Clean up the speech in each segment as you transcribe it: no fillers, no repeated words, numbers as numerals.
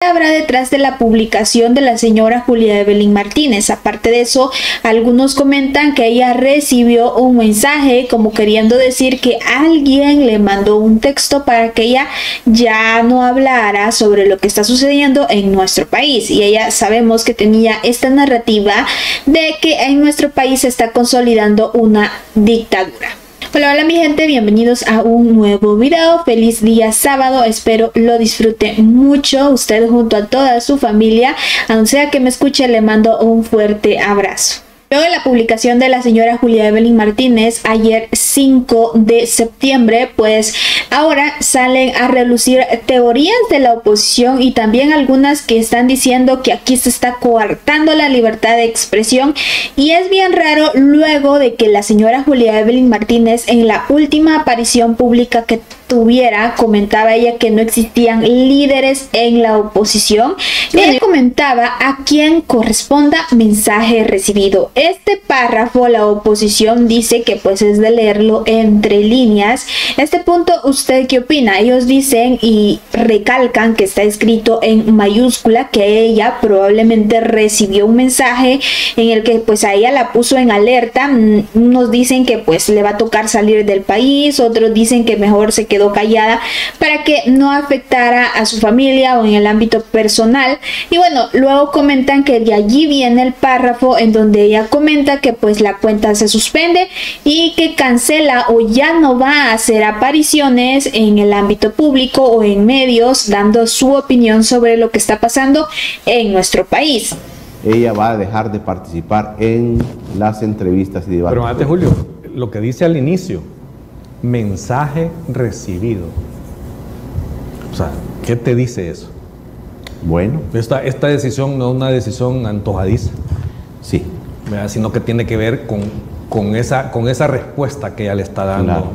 Habrá detrás de la publicación de la señora Julia Evelyn Martínez? Aparte de eso, algunos comentan que ella recibió un mensaje como queriendo decir que alguien le mandó un texto para que ella ya no hablara sobre lo que está sucediendo en nuestro país. Y ella sabemos que tenía esta narrativa de que en nuestro país se está consolidando una dictadura. Hola, hola mi gente, bienvenidos a un nuevo video. Feliz día sábado, espero lo disfrute mucho usted junto a toda su familia. A donde sea que me escuche, le mando un fuerte abrazo. Luego de la publicación de la señora Julia Evelyn Martínez ayer 5 de septiembre, pues ahora salen a relucir teorías de la oposición y también algunas que están diciendo que aquí se está coartando la libertad de expresión. Y es bien raro luego de que la señora Julia Evelyn Martínez en la última aparición pública que tuviera, comentaba ella que no existían líderes en la oposición. Y ella comentaba a quien corresponda mensaje recibido. Este párrafo la oposición dice que pues es de leerlo entre líneas. Este punto, ¿usted qué opina? Ellos dicen y recalcan que está escrito en mayúscula, que ella probablemente recibió un mensaje en el que pues a ella la puso en alerta. Unos dicen que pues le va a tocar salir del país, otros dicen que mejor se quedó callada para que no afectara a su familia o en el ámbito personal. Y bueno, luego comentan que de allí viene el párrafo en donde ella comenta que pues la cuenta se suspende y que cancela o ya no va a hacer apariciones en el ámbito público o en medios dando su opinión sobre lo que está pasando en nuestro país. Ella va a dejar de participar en las entrevistas y debates. Pero antes, Julio, lo que dice al inicio, mensaje recibido. O sea, ¿qué te dice eso? Bueno. Esta decisión no es una decisión antojadiza. Sí. Sino que tiene que ver con esa respuesta que ella le está dando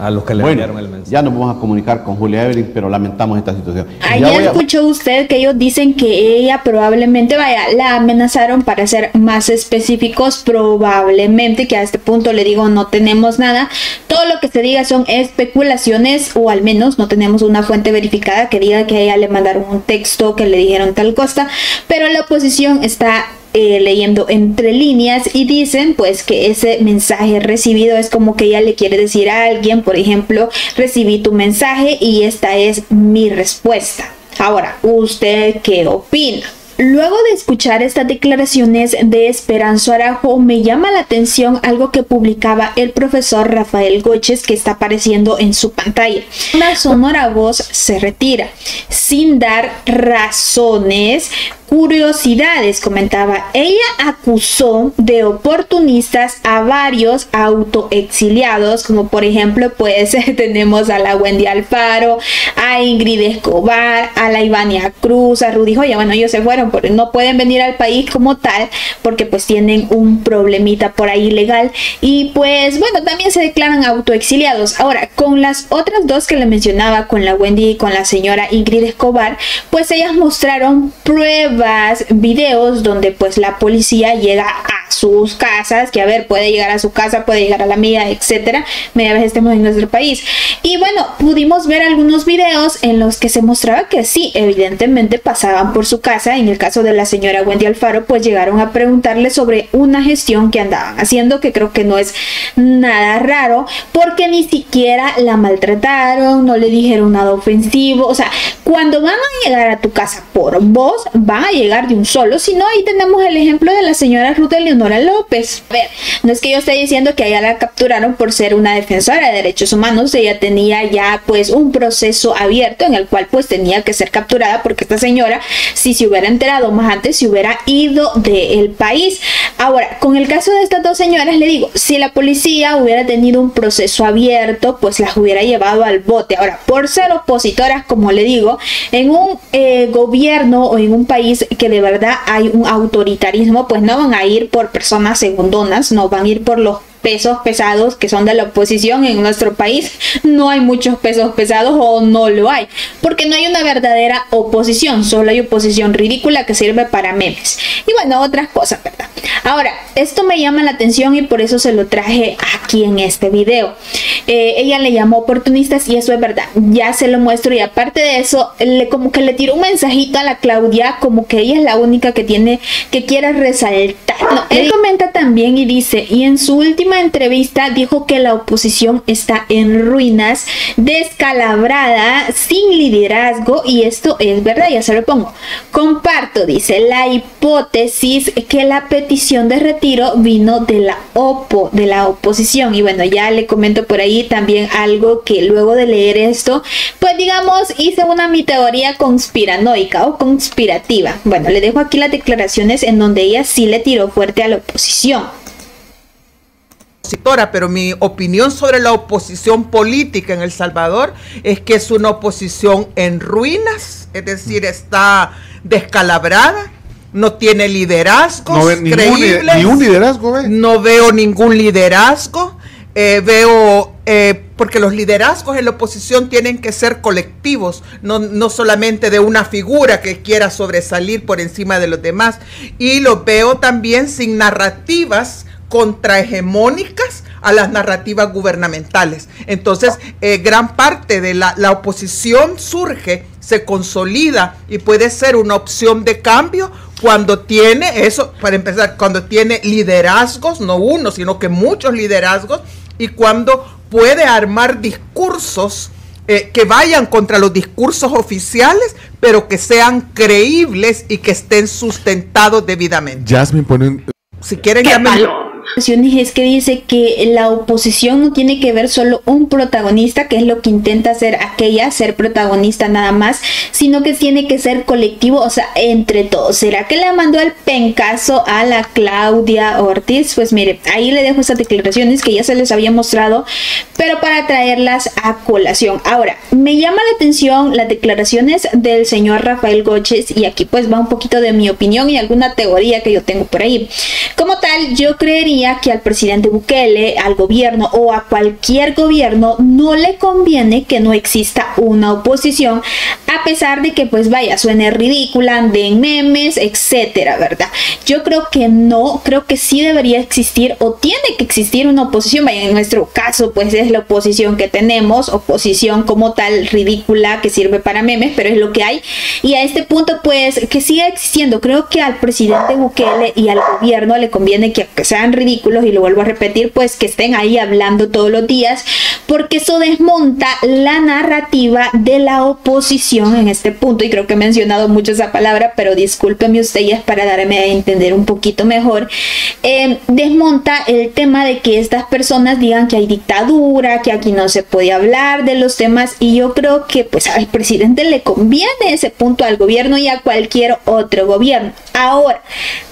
a los que le enviaron el mensaje. Ya nos vamos a comunicar con Julia Evelyn, pero lamentamos esta situación. Ayer escuchó usted que ellos dicen que ella probablemente, la amenazaron. Para ser más específicos, probablemente, que a este punto le digo no tenemos nada. Todo lo que se diga son especulaciones, o al menos no tenemos una fuente verificada que diga que a ella le mandaron un texto, que le dijeron tal cosa, pero la oposición está leyendo entre líneas y dicen pues que ese mensaje recibido es como que ella le quiere decir a alguien, por ejemplo, recibí tu mensaje y esta es mi respuesta. Ahora, ¿usted qué opina? Luego de escuchar estas declaraciones de Esperanza Arajo, me llama la atención algo que publicaba el profesor Rafael Goches, que está apareciendo en su pantalla. Una sonora voz se retira sin dar razones. Curiosidades, comentaba. Ella acusó de oportunistas a varios autoexiliados, como por ejemplo pues tenemos a la Wendy Alfaro, a Ingrid Escobar, a la Ivania Cruz, a Rudy Joya. Bueno, ellos se fueron porque no pueden venir al país como tal, porque pues tienen un problemita por ahí legal. Y pues bueno, también se declaran autoexiliados. Ahora, con las otras dos que le mencionaba, con la Wendy y con la señora Ingrid Escobar, pues ellas mostraron pruebas, videos donde pues la policía llega a sus casas, que a ver, puede llegar a su casa, puede llegar a la mía, etcétera, media vez estemos en nuestro país. Y bueno, pudimos ver algunos videos en los que se mostraba que sí, evidentemente pasaban por su casa. En el caso de la señora Wendy Alfaro, pues llegaron a preguntarle sobre una gestión que andaban haciendo, que creo que no es nada raro, porque ni siquiera la maltrataron, no le dijeron nada ofensivo. O sea, cuando van a llegar a tu casa por vos, van a llegar de un solo. Si no, ahí tenemos el ejemplo de la señora Ruth Eleonora López. A ver, no es que yo esté diciendo que a ella la capturaron por ser una defensora de derechos humanos. Ella tenía ya pues un proceso abierto en el cual pues tenía que ser capturada, porque esta señora, si se hubiera enterado más antes, se hubiera ido del país. Ahora, con el caso de estas dos señoras, le digo, si la policía hubiera tenido un proceso abierto, pues las hubiera llevado al bote. Ahora, por ser opositoras, como le digo, en un gobierno o en un país que de verdad hay un autoritarismo, pues no van a ir por personas segundonas, no van a ir por los pesos pesados que son de la oposición en nuestro país. No hay muchos pesos pesados, o no lo hay, porque no hay una verdadera oposición, solo hay oposición ridícula que sirve para memes y bueno, otras cosas, ¿verdad? Ahora, esto me llama la atención y por eso se lo traje aquí en este video. Ella le llamó oportunistas y eso es verdad, ya se lo muestro. Y aparte de eso, como que le tiró un mensajito a la Claudia, como que ella es la única que quiere resaltar. No, él comenta también y dice, y en su última entrevista dijo que la oposición está en ruinas, descalabrada, sin liderazgo, y esto es verdad, ya se lo pongo. Comparto, dice, la hipótesis que la petición de retiro vino de la oposición. Y bueno, ya le comento por ahí también algo que luego de leer esto, pues digamos, hice mi teoría conspiranoica o conspirativa. Bueno, le dejo aquí las declaraciones en donde ella sí le tiró fuerte a la oposición. Pero mi opinión sobre la oposición política en El Salvador es que es una oposición en ruinas, es decir, está descalabrada, no tiene liderazgos creíbles. Ni un liderazgo, no veo ningún liderazgo. Porque los liderazgos en la oposición tienen que ser colectivos, no solamente de una figura que quiera sobresalir por encima de los demás. Y lo veo también sin narrativas contrahegemónicas a las narrativas gubernamentales. Entonces, gran parte de la oposición surge, se consolida y puede ser una opción de cambio cuando tiene eso, para empezar, cuando tiene liderazgos, no uno, sino que muchos liderazgos, y cuando puede armar discursos que vayan contra los discursos oficiales, pero que sean creíbles y que estén sustentados debidamente. Jasmine pone si quieren es que dice que la oposición no tiene que ver solo un protagonista, que es lo que intenta hacer aquella, ser protagonista nada más, sino que tiene que ser colectivo, o sea, entre todos. ¿Será que le mandó el pencazo a la Claudia Ortiz? Pues mire, ahí le dejo estas declaraciones que ya se les había mostrado, pero para traerlas a colación. Ahora, me llama la atención las declaraciones del señor Rafael Goches, y aquí pues va un poquito de mi opinión y alguna teoría que yo tengo por ahí. Como tal, yo creería que al presidente Bukele, al gobierno o a cualquier gobierno no le conviene que no exista una oposición, a pesar de que pues vaya, suene ridícula, anden memes, etcétera, ¿verdad? Yo creo que no, creo que sí debería existir o tiene que existir una oposición. Vaya, en nuestro caso pues es la oposición que tenemos, oposición como tal ridícula que sirve para memes, pero es lo que hay. Y a este punto pues que siga existiendo. Creo que al presidente Bukele y al gobierno le conviene que sean ridículos, y lo vuelvo a repetir, pues que estén ahí hablando todos los días, porque eso desmonta la narrativa de la oposición en este punto. Y creo que he mencionado mucho esa palabra, pero discúlpenme ustedes para darme a entender un poquito mejor. Desmonta el tema de que estas personas digan que hay dictadura, que aquí no se puede hablar de los temas, y yo creo que pues al presidente le conviene ese punto, al gobierno y a cualquier otro gobierno. Ahora,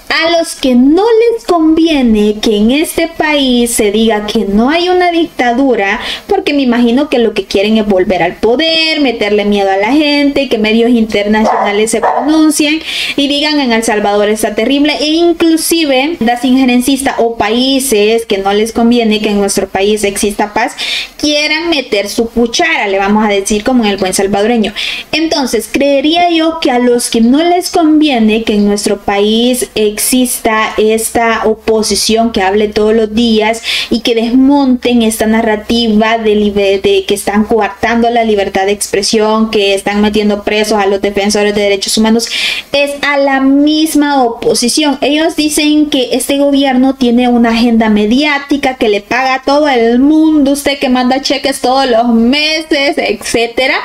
a los que no les conviene que en este país se diga que no hay una dictadura, porque me imagino que lo que quieren es volver al poder, meterle miedo a la gente, que medios internacionales se pronuncien y digan en El Salvador está terrible, e inclusive las injerencistas o países que no les conviene que en nuestro país exista paz, quieran meter su cuchara, le vamos a decir como en el buen salvadoreño. Entonces, creería yo que a los que no les conviene que en nuestro país exista esta oposición que hable todos los días y que desmonten esta narrativa de que están coartando la libertad de expresión, que están metiendo presos a los defensores de derechos humanos, es a la misma oposición. Ellos dicen que este gobierno tiene una agenda mediática que le paga a todo el mundo, usted que manda cheques todos los meses, etcétera.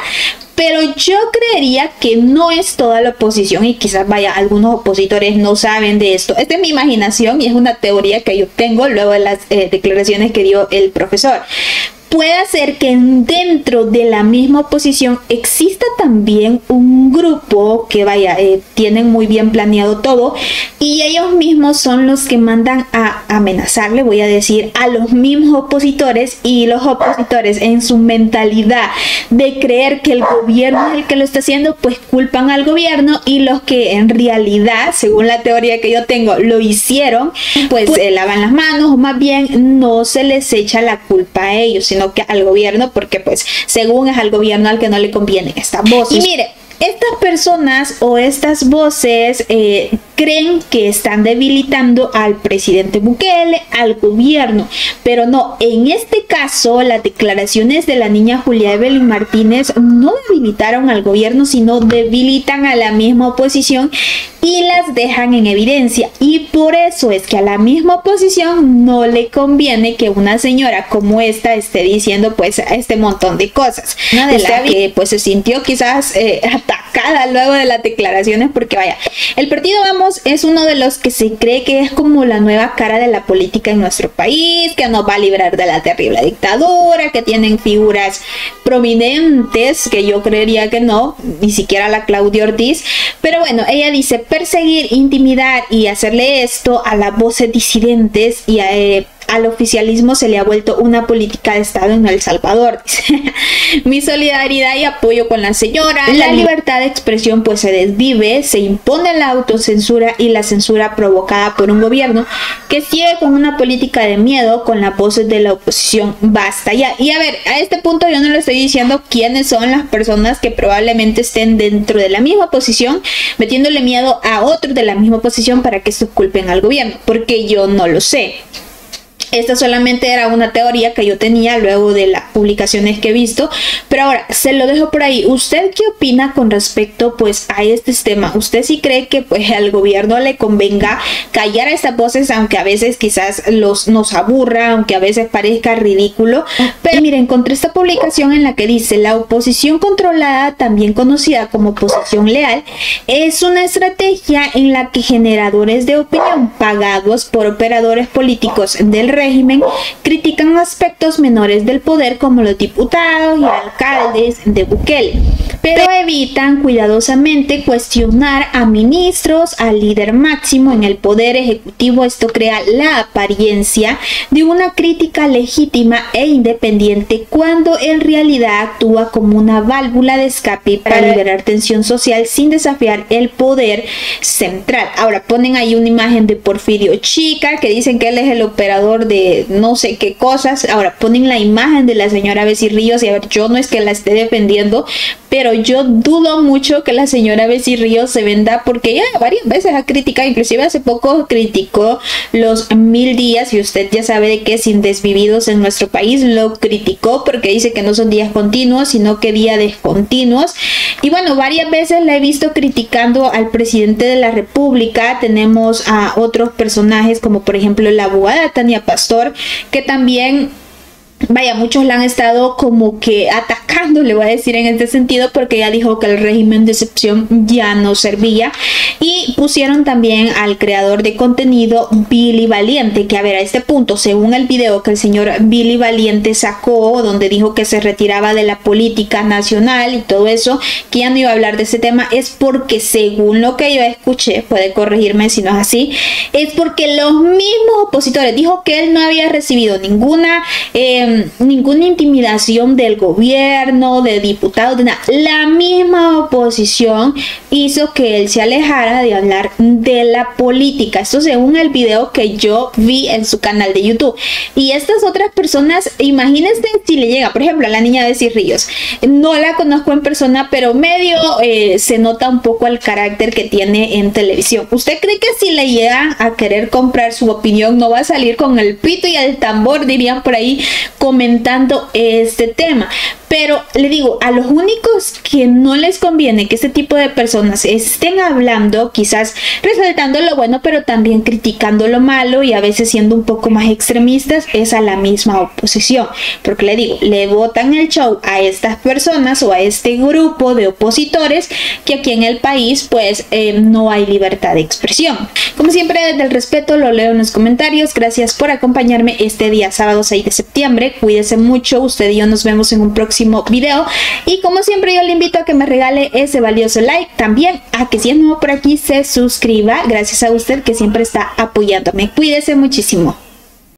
Pero yo creería que no es toda la oposición, y quizás vaya, algunos opositores no saben de esto. Esta es mi imaginación y es una teoría que yo tengo luego de las declaraciones que dio el profesor. puede ser que dentro de la misma oposición exista también un grupo que tienen muy bien planeado todo y ellos mismos son los que mandan a amenazarle, voy a decir, a los mismos opositores, y los opositores en su mentalidad de creer que el gobierno es el que lo está haciendo, pues culpan al gobierno, y los que en realidad, según la teoría que yo tengo, lo hicieron, pues se lavan las manos, o más bien no se les echa la culpa a ellos, sino que al gobierno, porque pues según es al gobierno al que no le conviene esta voz. Y mire, estas personas o estas voces creen que están debilitando al presidente Bukele, al gobierno, pero no, en este caso las declaraciones de la niña Julia Evelyn Martínez no debilitaron al gobierno, sino debilitan a la misma oposición y las dejan en evidencia, y por eso es que a la misma oposición no le conviene que una señora como esta esté diciendo pues este montón de cosas. Una de las que pues se sintió quizás atacada luego de las declaraciones, porque vaya, el partido Vamos es uno de los que se cree que es como la nueva cara de la política en nuestro país, que nos va a librar de la terrible dictadura, que tienen figuras prominentes, que yo creería que no, ni siquiera la Claudia Ortiz, pero bueno, ella dice: perseguir, intimidar y hacerle esto a las voces disidentes y al oficialismo se le ha vuelto una política de Estado en El Salvador. Mi solidaridad y apoyo con la señora. La libertad de expresión pues se desvive, se impone la autocensura y la censura provocada por un gobierno que sigue con una política de miedo con las voces de la oposición. Basta ya. Y a ver, a este punto yo no le estoy diciendo quiénes son las personas que probablemente estén dentro de la misma oposición metiéndole miedo a otros de la misma oposición para que estos culpen al gobierno, porque yo no lo sé. Esta solamente era una teoría que yo tenía luego de las publicaciones que he visto, pero ahora se lo dejo por ahí. ¿Usted qué opina con respecto pues a este tema? ¿Usted sí cree que pues al gobierno le convenga callar a estas voces, aunque a veces quizás nos aburra, aunque a veces parezca ridículo? Pero miren, encontré esta publicación en la que dice: la oposición controlada, también conocida como oposición leal, es una estrategia en la que generadores de opinión pagados por operadores políticos del régimen critican aspectos menores del poder, como los diputados y alcaldes de Bukele, pero evitan cuidadosamente cuestionar a ministros, al líder máximo en el poder ejecutivo. Esto crea la apariencia de una crítica legítima e independiente, cuando en realidad actúa como una válvula de escape para liberar tensión social sin desafiar el poder central. Ahora ponen ahí una imagen de Porfirio Chica, que dicen que él es el operador de no sé qué cosas. Ahora ponen la imagen de la señora Becerrillos, y a ver, yo no es que la esté defendiendo, pero yo dudo mucho que la señora Becerrillos se venda, porque ella varias veces ha criticado, inclusive hace poco criticó los 1000 días, y usted ya sabe de que Sin Desvividos en nuestro país lo criticó porque dice que no son días continuos, sino que días descontinuos. Y bueno, varias veces la he visto criticando al presidente de la República. Tenemos a otros personajes como por ejemplo la abogada Tania Pastor, que también, vaya, muchos la han estado como que atacando, le voy a decir en este sentido, porque ella dijo que el régimen de excepción ya no servía. Y pusieron también al creador de contenido Billy Valiente, que a ver, a este punto, según el video que el señor Billy Valiente sacó, donde dijo que se retiraba de la política nacional y todo eso, que ya no iba a hablar de ese tema, es porque, según lo que yo escuché, puede corregirme si no es así, es porque los mismos opositores, dijo que él no había recibido ninguna intimidación del gobierno, de diputados, de nada. La misma oposición hizo que él se alejara de hablar de la política. Esto según el video que yo vi en su canal de YouTube. Y estas otras personas, imagínense si le llega, por ejemplo, a la niña Becerrillos. No la conozco en persona, pero medio se nota un poco el carácter que tiene en televisión. ¿Usted cree que si le llega a querer comprar su opinión, no va a salir con el pito y el tambor, dirían por ahí, comentando este tema? Pero le digo, a los únicos que no les conviene que este tipo de personas estén hablando, quizás resaltando lo bueno, pero también criticando lo malo y a veces siendo un poco más extremistas, es a la misma oposición. Porque le digo, le botan el show a estas personas o a este grupo de opositores, que aquí en el país pues no hay libertad de expresión. Como siempre, desde el respeto, lo leo en los comentarios. Gracias por acompañarme este día sábado 6 de septiembre. siempre, cuídese mucho, usted y yo nos vemos en un próximo video. Y como siempre yo le invito a que me regale ese valioso like, también a que si es nuevo por aquí se suscriba, gracias a usted que siempre está apoyándome. Cuídese muchísimo.